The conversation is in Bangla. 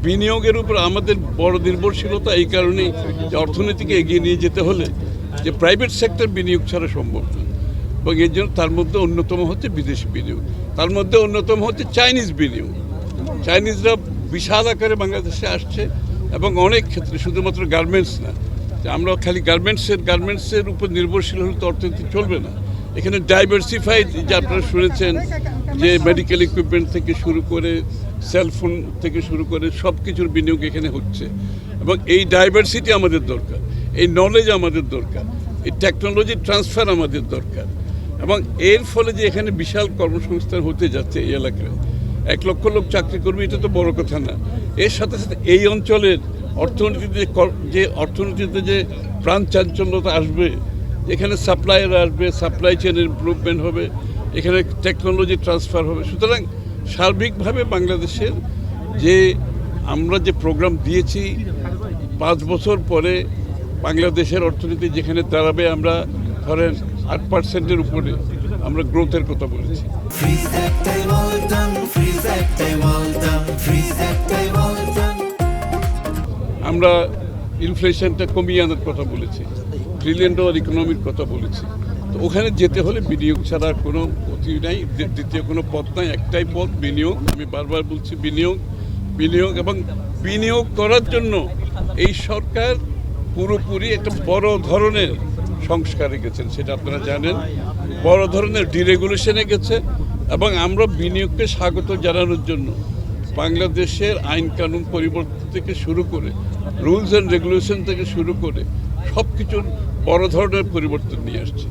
বিনিয়োগের উপর আমাদের বড় নির্ভরশীলতা এই কারণেই যে অর্থনীতিকে এগিয়ে নিয়ে যেতে হলে যে প্রাইভেট সেক্টর বিনিয়োগ ছাড়া সম্ভব না, এবং এর জন্য তার মধ্যে অন্যতম হচ্ছে বিদেশি বিনিয়োগ, তার মধ্যে অন্যতম হচ্ছে চাইনিজ বিনিয়োগ। চাইনিজরা বিশাল আকারে বাংলাদেশে আসছে এবং অনেক ক্ষেত্রে, শুধুমাত্র গার্মেন্টস না, যে আমরা খালি গার্মেন্টসের উপর নির্ভরশীল হলে তো অর্থনীতি চলবে না। এখানে ডাইভার্সিফাইড, যে আপনারা শুনেছেন যে মেডিকেল ইকুইপমেন্ট থেকে শুরু করে সেলফোন থেকে শুরু করে সব কিছুর বিনিয়োগ এখানে হচ্ছে, এবং এই ডাইভার্সিটি আমাদের দরকার, এই নলেজ আমাদের দরকার, এই টেকনোলজি ট্রান্সফার আমাদের দরকার। এবং এর ফলে যে এখানে বিশাল কর্মসংস্থান হতে যাচ্ছে এই এলাকায়, 1 লক্ষ লোক চাকরি করবে, এটা তো বড় কথা না। এর সাথে সাথে এই অঞ্চলের অর্থনীতিতে যে প্রাণ চাঞ্চল্যতা আসবে, এখানে সাপ্লাইয়ার আসবে, সাপ্লাই চেনের ইমপ্রুভমেন্ট হবে, এখানে টেকনোলজি ট্রান্সফার হবে। সুতরাং সার্বিকভাবে বাংলাদেশের যে আমরা যে প্রোগ্রাম দিয়েছি, 5 বছর পরে বাংলাদেশের অর্থনীতি যেখানে দাঁড়াবে, আমরা ধরেন 8%-এর উপরে আমরা গ্রোথের কথা বলেছি। আমরা ইনফ্লেশনটা কমিয়ে আনার কথা বলেছি, $1 ট্রিলিয়ন ইকোনমির কথা বলেছি। তো ওখানে যেতে হলে বিনিয়োগ ছাড়া কোনো গতি নাই, দ্বিতীয় কোনো পথ নাই, একটাই পথ বিনিয়োগ। আমি বারবার বলছি বিনিয়োগ এবং বিনিয়োগ করার জন্য এই সরকার পুরোপুরি একটা বড় ধরনের সংস্কারে গেছেন, সেটা আপনারা জানেন। বড় ধরনের ডিরেগুলেশনে গেছে, এবং আমরা বিনিয়োগকে স্বাগত জানানোর জন্য বাংলাদেশের আইন কানুন পরিবর্তন থেকে শুরু করে, রুলস অ্যান্ড রেগুলেশন থেকে শুরু করে সব কিছুর বড় ধরনের পরিবর্তন নিয়ে আসছে।